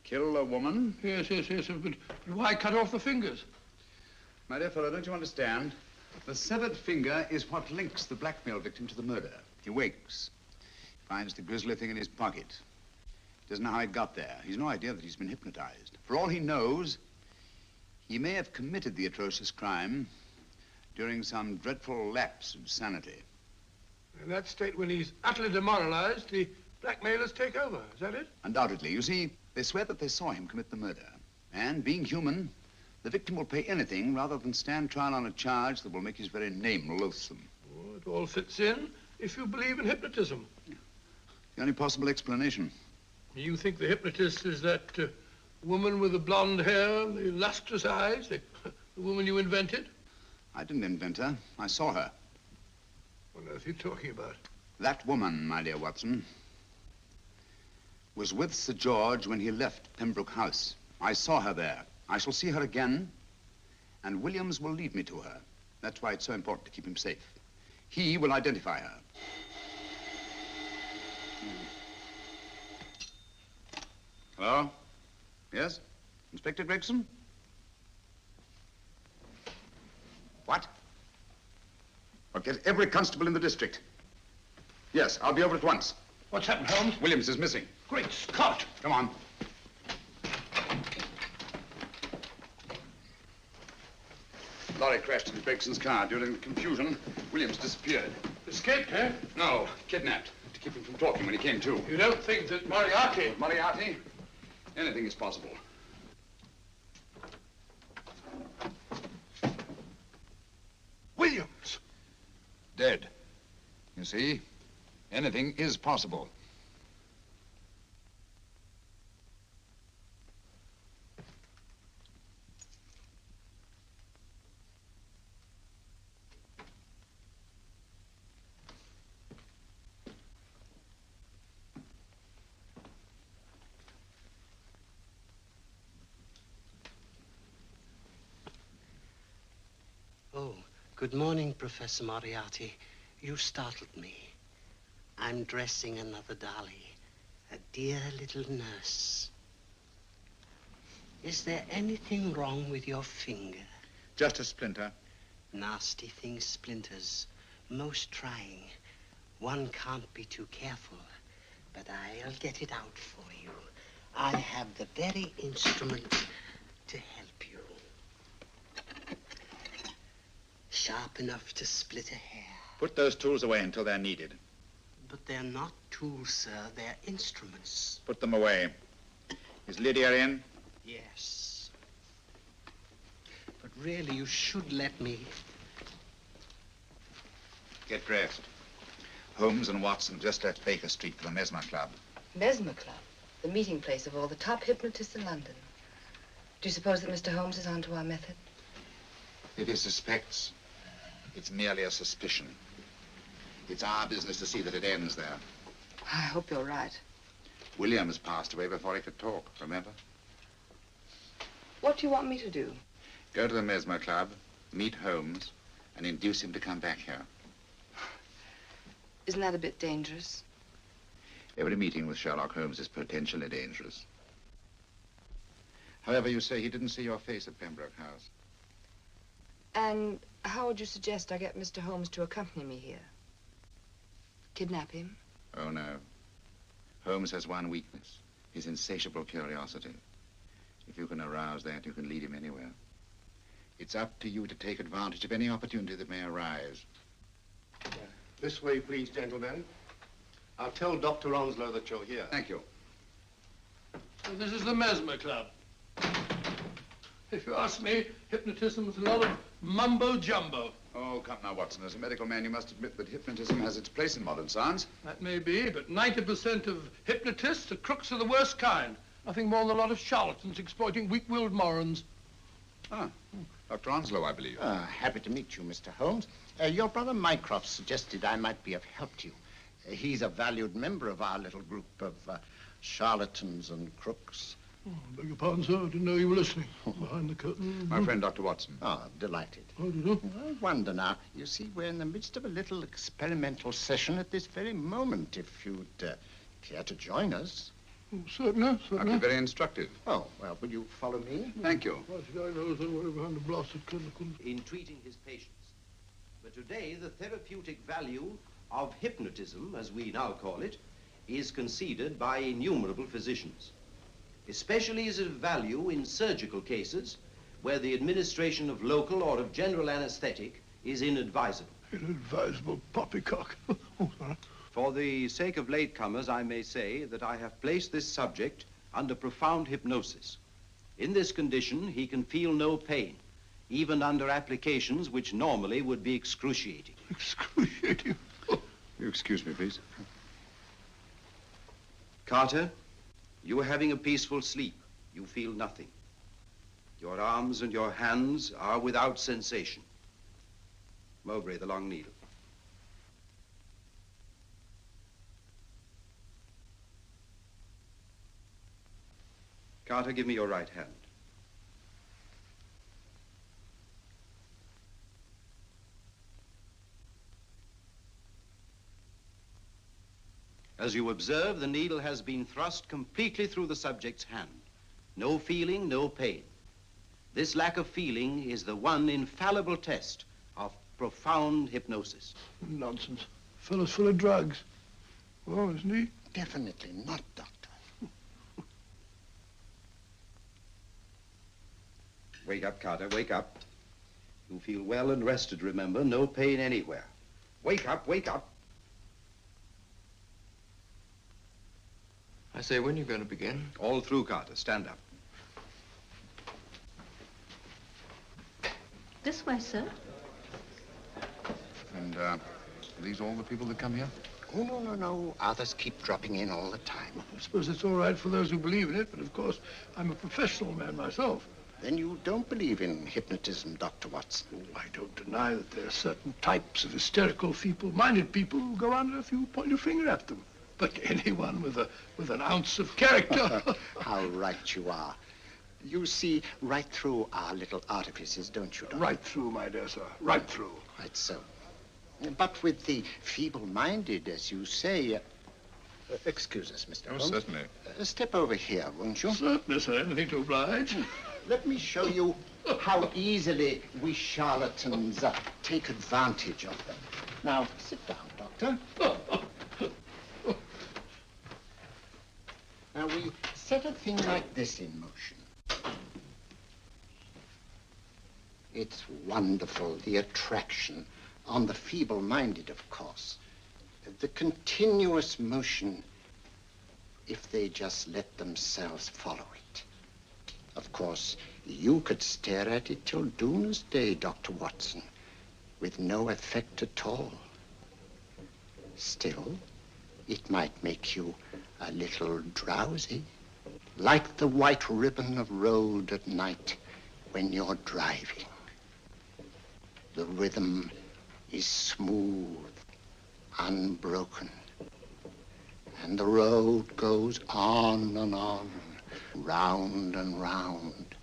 Kill a woman. Yes, but why cut off the fingers? My dear fellow, don't you understand? The severed finger is what links the blackmail victim to the murder. He wakes, finds the grisly thing in his pocket. He doesn't know how it got there. He's no idea that he's been hypnotized. For all he knows, he may have committed the atrocious crime during some dreadful lapse of sanity. In that state, when he's utterly demoralized, the blackmailers take over. Is that it? Undoubtedly. You see, they swear that they saw him commit the murder. And being human, the victim will pay anything rather than stand trial on a charge that will make his very name loathsome. Oh, it all fits in if you believe in hypnotism. The only possible explanation. You think the hypnotist is that woman with the blonde hair and the lustrous eyes, the woman you invented? I didn't invent her. I saw her. What on earth are you talking about? That woman, my dear Watson, was with Sir George when he left Pembroke House. I saw her there. I shall see her again, and Williams will lead me to her. That's why it's so important to keep him safe. He will identify her. Hello? Yes? Inspector Gregson? What? I'll get every constable in the district. Yes, I'll be over at once. What's happened, Holmes? Williams is missing. Great Scott! Come on. Lorry crashed into Gregson's car. During the confusion, Williams disappeared. Escaped, eh? No, kidnapped. To keep him from talking when he came to. You don't think that Moriarty... Moriarty? Anything is possible. Williams! Dead. You see, anything is possible. Oh, good morning, Professor Moriarty. You startled me. I'm dressing another dolly, a dear little nurse. Is there anything wrong with your finger? Just a splinter. Nasty thing, splinters. Most trying. One can't be too careful, but I'll get it out for you. I have the very instrument to help you. Sharp enough to split a hair. Put those tools away until they're needed. But they're not tools, sir. They're instruments. Put them away. Is Lydia in? Yes. But really, you should let me. Get dressed. Holmes and Watson just left Baker Street for the Mesmer Club. Mesmer Club? The meeting place of all the top hypnotists in London. Do you suppose that Mr. Holmes is onto our method? If he suspects, it's merely a suspicion. It's our business to see that it ends there. I hope you're right. Williams passed away before he could talk, remember? What do you want me to do? Go to the Mesmer Club, meet Holmes, and induce him to come back here. Isn't that a bit dangerous? Every meeting with Sherlock Holmes is potentially dangerous. However, you say he didn't see your face at Pembroke House. And how would you suggest I get Mr. Holmes to accompany me here? Kidnap him? Oh, no. Holmes has one weakness, his insatiable curiosity. If you can arouse that, you can lead him anywhere. It's up to you to take advantage of any opportunity that may arise. This way, please, gentlemen. I'll tell Dr. Onslow that you're here. Thank you. So this is the Mesmer Club. If you ask me, hypnotism is a lot of mumbo-jumbo. Oh, come now, Watson. As a medical man, you must admit that hypnotism has its place in modern science. That may be, but 90% of hypnotists are crooks of the worst kind. Nothing more than a lot of charlatans exploiting weak-willed morons. Ah, Dr. Onslow, I believe. Happy to meet you, Mr. Holmes. Your brother Mycroft suggested I might be of help to you. He's a valued member of our little group of charlatans and crooks. Oh, beg your pardon, sir. I didn't know you were listening. Behind the curtain. My friend, Dr. Watson. Oh, delighted. Oh, did you? I wonder now. You see, we're in the midst of a little experimental session at this very moment. If you'd care to join us. Oh, certainly, certainly. That'd be very instructive. Oh, well, will you follow me? Thank you. Why should I know somewhere behind the blasted curtain? In treating his patients. But today, the therapeutic value of hypnotism, as we now call it, is conceded by innumerable physicians. Especially is it of value in surgical cases where the administration of local or of general anesthetic is inadvisable. Inadvisable poppycock. Oh, sorry. For the sake of latecomers, I may say that I have placed this subject under profound hypnosis. In this condition, he can feel no pain, even under applications which normally would be excruciating. Excruciating? You excuse me, please. Carter, you are having a peaceful sleep. You feel nothing. Your arms and your hands are without sensation. Mowbray, the long needle. Carter, give me your right hand. As you observe, the needle has been thrust completely through the subject's hand. No feeling, no pain. This lack of feeling is the one infallible test of profound hypnosis. Nonsense. Fellow's full of drugs. Oh, isn't he? Definitely not, Doctor. Wake up, Carter, wake up. You feel well and rested, remember. No pain anywhere. Wake up, wake up. I say, when are you going to begin? All through, Carter. Stand up. This way, sir. And, are these all the people that come here? Oh, no. Others keep dropping in all the time. I suppose it's all right for those who believe in it, but of course, I'm a professional man myself. Then you don't believe in hypnotism, Dr. Watson? I don't deny that there are certain types of hysterical, feeble-minded people who go under if you point your finger at them. But anyone with an ounce of character... How right you are. You see right through our little artifices, don't you, Doctor? Right through, my dear sir. Right through. Right so. But with the feeble-minded, as you say... excuse us, Mr. Holmes. Certainly. Step over here, won't you? Certainly, sir. Anything to oblige. Let me show you how easily we charlatans take advantage of them. Now, sit down, Doctor. Now, we set a thing like this in motion. It's wonderful, the attraction on the feeble-minded, of course. The continuous motion, if they just let themselves follow it. Of course, you could stare at it till doomsday, Dr. Watson, with no effect at all. Still, it might make you a little drowsy, like the white ribbon of road at night when you're driving. The rhythm is smooth, unbroken, and the road goes on and on, round and round,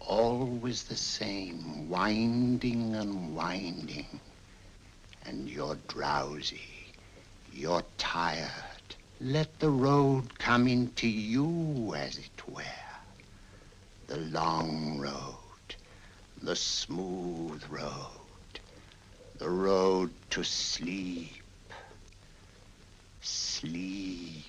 always the same, winding and winding. And you're drowsy, you're tired. Let the road come into you, as it were. The long road, the smooth road, the road to sleep. Sleep.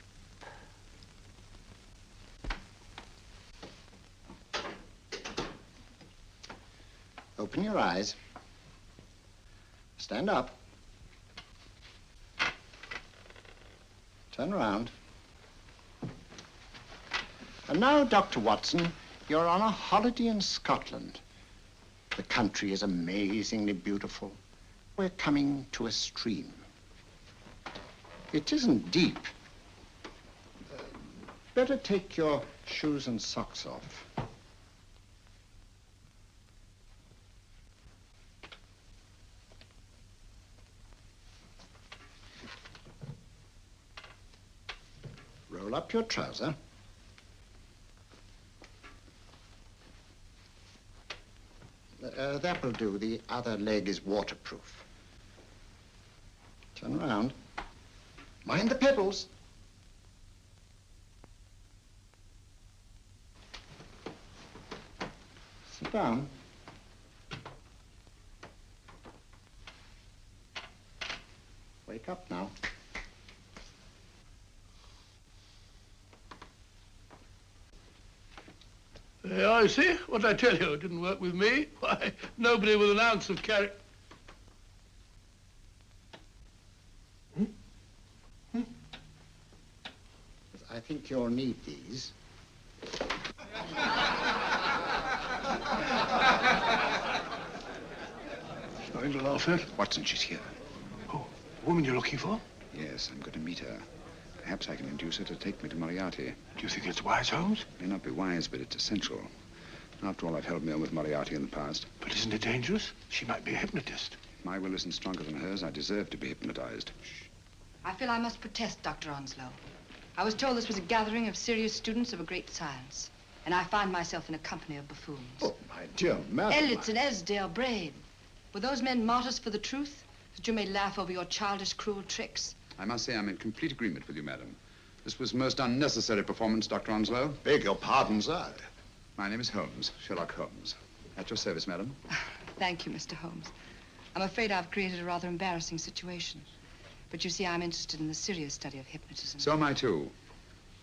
Open your eyes. Stand up. Turn around. And now, Dr. Watson, you're on a holiday in Scotland. The country is amazingly beautiful. We're coming to a stream. It isn't deep. Better take your shoes and socks off. Roll up your trouser. That will do. The other leg is waterproof. Turn around. Mind the pebbles. Sit down. Wake up now. Yeah, you see? What did I tell you? It didn't work with me. Why, nobody with an ounce of character. I think you'll need these. Nothing to laugh at. Watson, she's here. Oh, the woman you're looking for? Yes, I'm going to meet her. Perhaps I can induce her to take me to Moriarty. Do you think it's wise, Holmes? It may not be wise, but it's essential. After all, I've held me on with Moriarty in the past. But isn't it dangerous? She might be a hypnotist. My will isn't stronger than hers. I deserve to be hypnotized. I feel I must protest, Dr. Onslow. I was told this was a gathering of serious students of a great science, and I find myself in a company of buffoons. Oh, my dear madam. Elliott's and Esdale Braid. Were those men martyrs for the truth, that you may laugh over your childish, cruel tricks? I must say I'm in complete agreement with you, madam. This was a most unnecessary performance, Dr. Onslow. Beg your pardon, sir. My name is Holmes, Sherlock Holmes. At your service, madam. Thank you, Mr. Holmes. I'm afraid I've created a rather embarrassing situation. But you see, I'm interested in the serious study of hypnotism. So am I, too.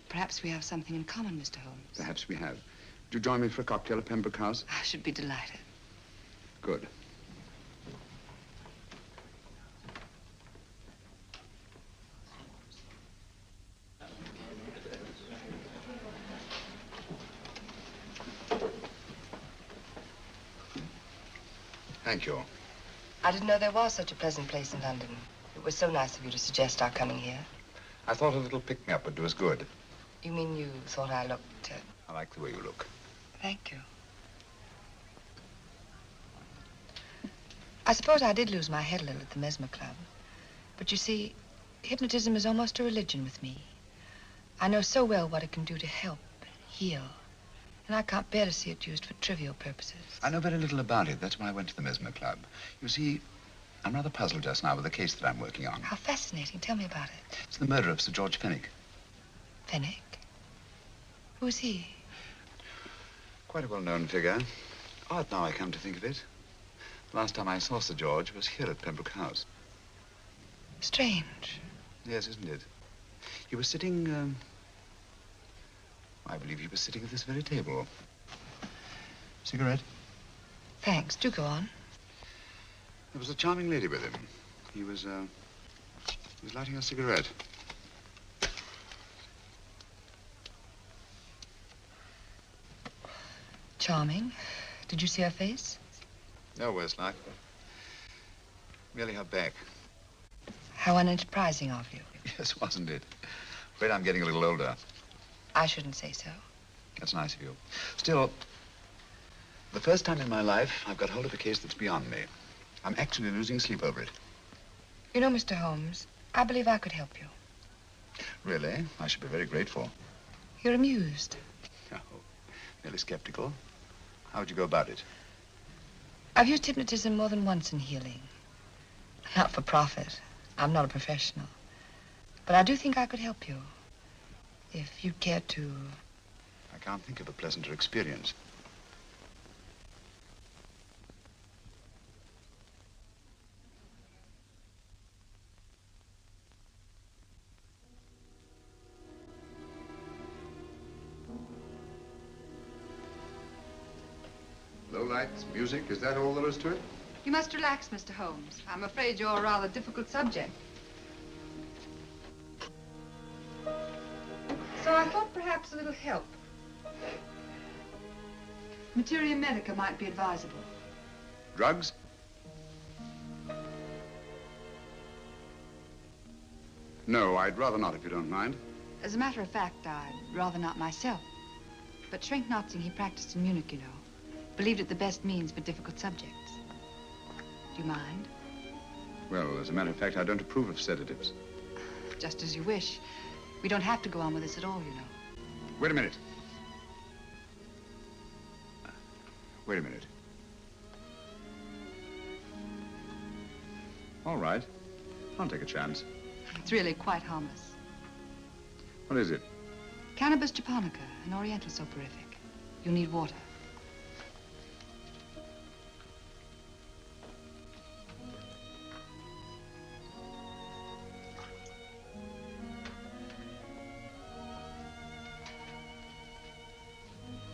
Perhaps we have something in common, Mr. Holmes. Perhaps we have. Would you join me for a cocktail at Pembroke House? I should be delighted. Good. Thank you. I didn't know there was such a pleasant place in London. It was so nice of you to suggest our coming here. I thought a little pick-me-up would do us good. You mean you thought I looked... I like the way you look. Thank you. I suppose I did lose my head a little at the Mesmer Club. But you see, hypnotism is almost a religion with me. I know so well what it can do to help, heal. And I can't bear to see it used for trivial purposes. I know very little about it. That's why I went to the Mesmer Club. You see, I'm rather puzzled just now with the case that I'm working on. How fascinating. Tell me about it. It's the murder of Sir George Fenwick. Fenwick? Who's he? Quite a well-known figure. Odd now I come to think of it. The last time I saw Sir George was here at Pembroke House. Strange. Yes, isn't it? He was sitting, I believe he was sitting at this very table. Cigarette? Thanks. Do go on. There was a charming lady with him. He was lighting a cigarette. Charming. Did you see her face? No worse like. Merely her back. How unenterprising of you. Yes, wasn't it? Afraid I'm getting a little older. I shouldn't say so. That's nice of you. Still, the first time in my life, I've got hold of a case that's beyond me. I'm actually losing sleep over it. You know, Mr. Holmes, I believe I could help you. Really? I should be very grateful. You're amused. Oh, merely skeptical. How would you go about it? I've used hypnotism more than once in healing. Not for profit. I'm not a professional. But I do think I could help you. If you'd care to... I can't think of a pleasanter experience. Low lights, music, is that all there is to it? You must relax, Mr. Holmes. I'm afraid you're a rather difficult subject. So I thought perhaps a little help. Materia medica might be advisable. Drugs? No, I'd rather not, if you don't mind. As a matter of fact, I'd rather not myself. But Schrenk-Notzing he practiced in Munich, you know. Believed it the best means for difficult subjects. Do you mind? Well, as a matter of fact, I don't approve of sedatives. Just as you wish. We don't have to go on with this at all, you know. Wait a minute. Wait a minute. All right. I'll take a chance. It's really quite harmless. What is it? Cannabis japonica, an oriental soporific. You'll need water.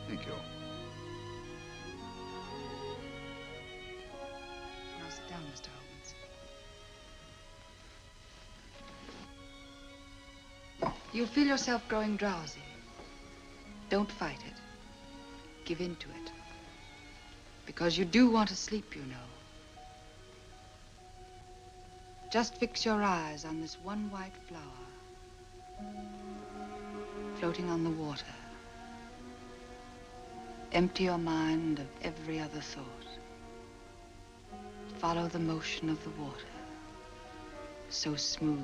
Thank you. Now sit down, Mr. Holmes. You'll feel yourself growing drowsy. Don't fight it. Give in to it. Because you do want to sleep, you know. Just fix your eyes on this one white flower floating on the water. Empty your mind of every other thought. Follow the motion of the water. So smooth,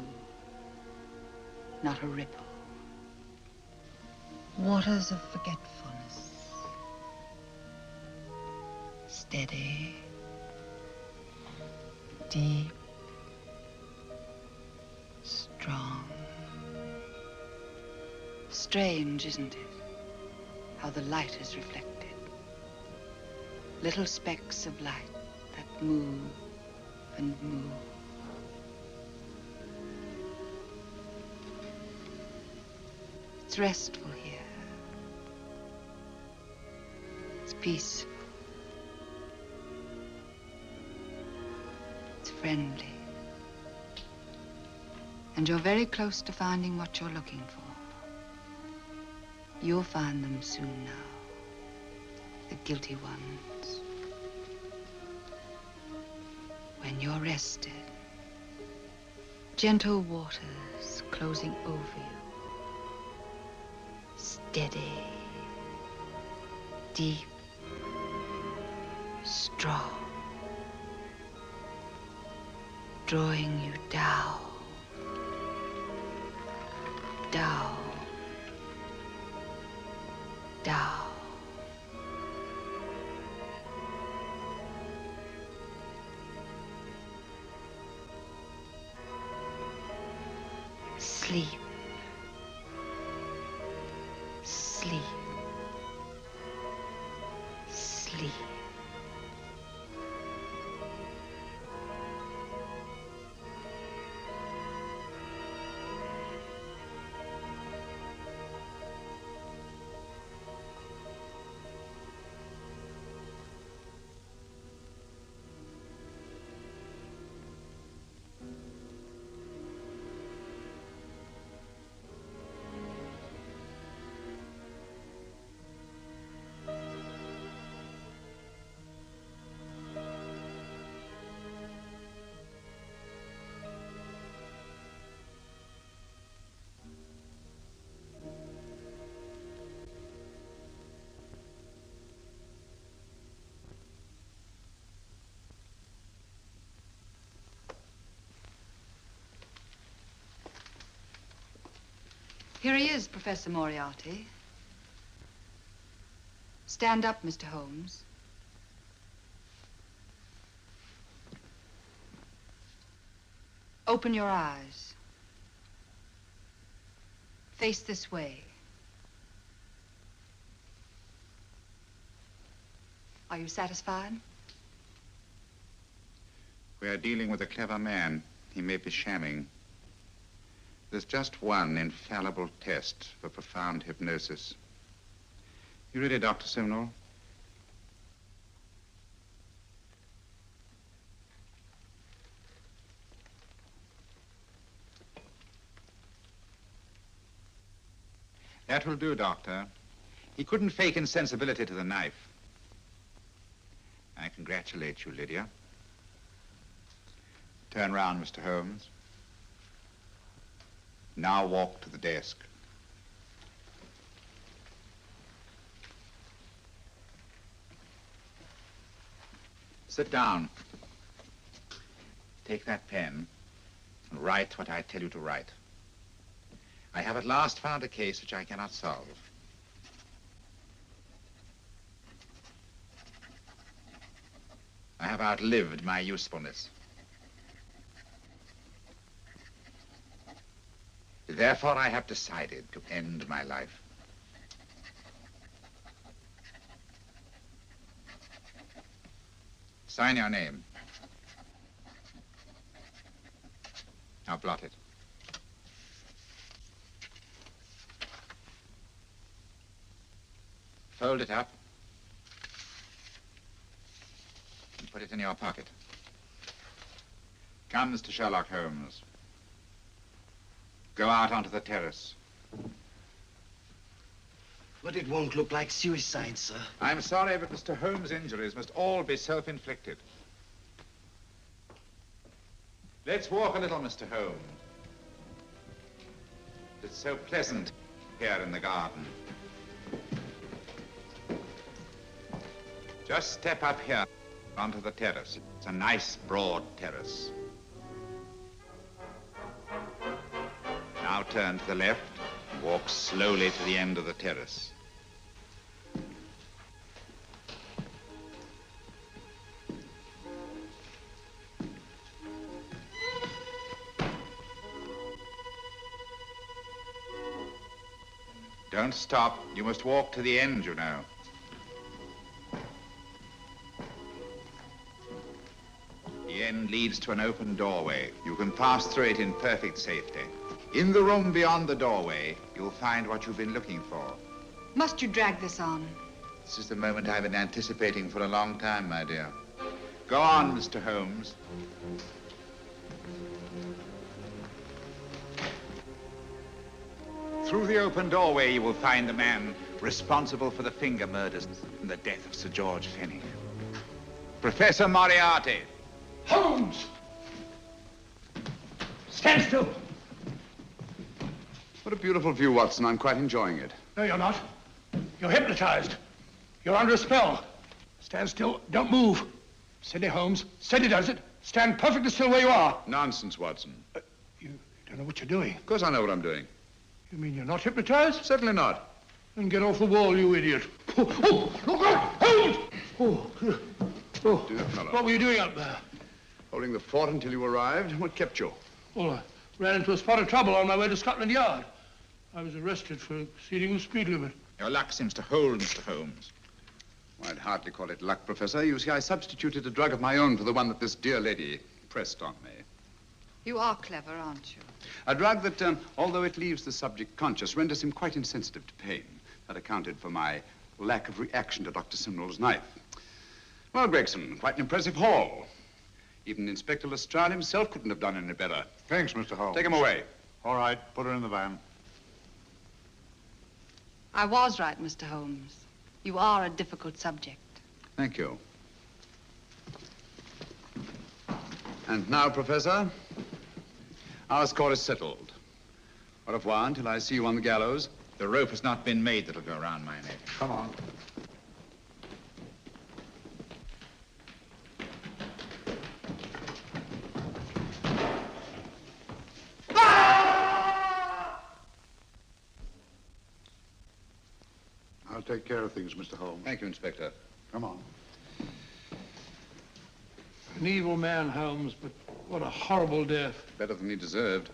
not a ripple. Waters of forgetfulness. Steady, deep, strong. Strange, isn't it? How the light is reflected. Little specks of light that move and move. It's restful here. It's peaceful. It's friendly. And you're very close to finding what you're looking for. You'll find them soon now. The guilty ones. When you're rested, gentle waters closing over you. Steady, deep, strong. Drawing you down, down, down. Sleep. Sleep. Sleep. Here he is, Professor Moriarty. Stand up, Mr. Holmes. Open your eyes. Face this way. Are you satisfied? We are dealing with a clever man. He may be shamming. There's just one infallible test for profound hypnosis. You ready, Dr. Simnel? That will do, Doctor. He couldn't fake insensibility to the knife. I congratulate you, Lydia. Turn round, Mr. Holmes. Now walk to the desk. Sit down. Take that pen and write what I tell you to write. I have at last found a case which I cannot solve. I have outlived my usefulness. Therefore, I have decided to end my life. Sign your name. Now blot it. Fold it up and put it in your pocket. Come, Mr. Sherlock Holmes. Go out onto the terrace. But it won't look like suicide, sir. I'm sorry, but Mr. Holmes' injuries must all be self-inflicted. Let's walk a little, Mr. Holmes. It's so pleasant here in the garden. Just step up here onto the terrace. It's a nice, broad terrace. Now turn to the left, walk slowly to the end of the terrace. Don't stop. You must walk to the end, you know. The end leads to an open doorway. You can pass through it in perfect safety. In the room beyond the doorway, you'll find what you've been looking for. Must you drag this on? This is the moment I've been anticipating for a long time, my dear. Go on, Mr. Holmes. Through the open doorway, you will find the man responsible for the finger murders and the death of Sir George Fenwick. Professor Moriarty. Holmes! Stand still. What a beautiful view, Watson. I'm quite enjoying it. No, you're not. You're hypnotized. You're under a spell. Stand still. Don't move. Steady, Holmes. Steady does it. Stand perfectly still where you are. Nonsense, Watson. You don't know what you're doing. Of course I know what I'm doing. You mean you're not hypnotized? Certainly not. Then get off the wall, you idiot. Oh, look out! Holmes! Oh, Dear fellow. What were you doing up there? Holding the fort until you arrived. What kept you? Well, I ran into a spot of trouble on my way to Scotland Yard. I was arrested for exceeding the speed limit. Your luck seems to hold, Mr. Holmes. Well, I'd hardly call it luck, Professor. You see, I substituted a drug of my own for the one that this dear lady pressed on me. You are clever, aren't you? A drug that, although it leaves the subject conscious, renders him quite insensitive to pain. That accounted for my lack of reaction to Dr. Simnel's knife. Well, Gregson, quite an impressive haul. Even Inspector Lestrade himself couldn't have done any better. Thanks, Mr. Holmes. Take him away. All right, put her in the van. I was right, Mr. Holmes. You are a difficult subject. Thank you. And now, Professor, our score is settled. Au revoir until I see you on the gallows. The rope has not been made that'll go around my neck. Come on. take care of things, Mr. Holmes. Thank you, Inspector. Come on. An evil man, Holmes, but what a horrible death. Better than he deserved.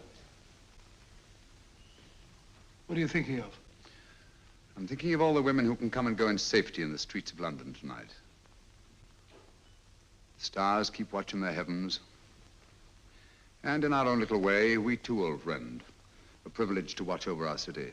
What are you thinking of? I'm thinking of all the women who can come and go in safety in the streets of London tonight. Stars keep watch in the heavens. And in our own little way, we too, old friend, are privileged to watch over our city.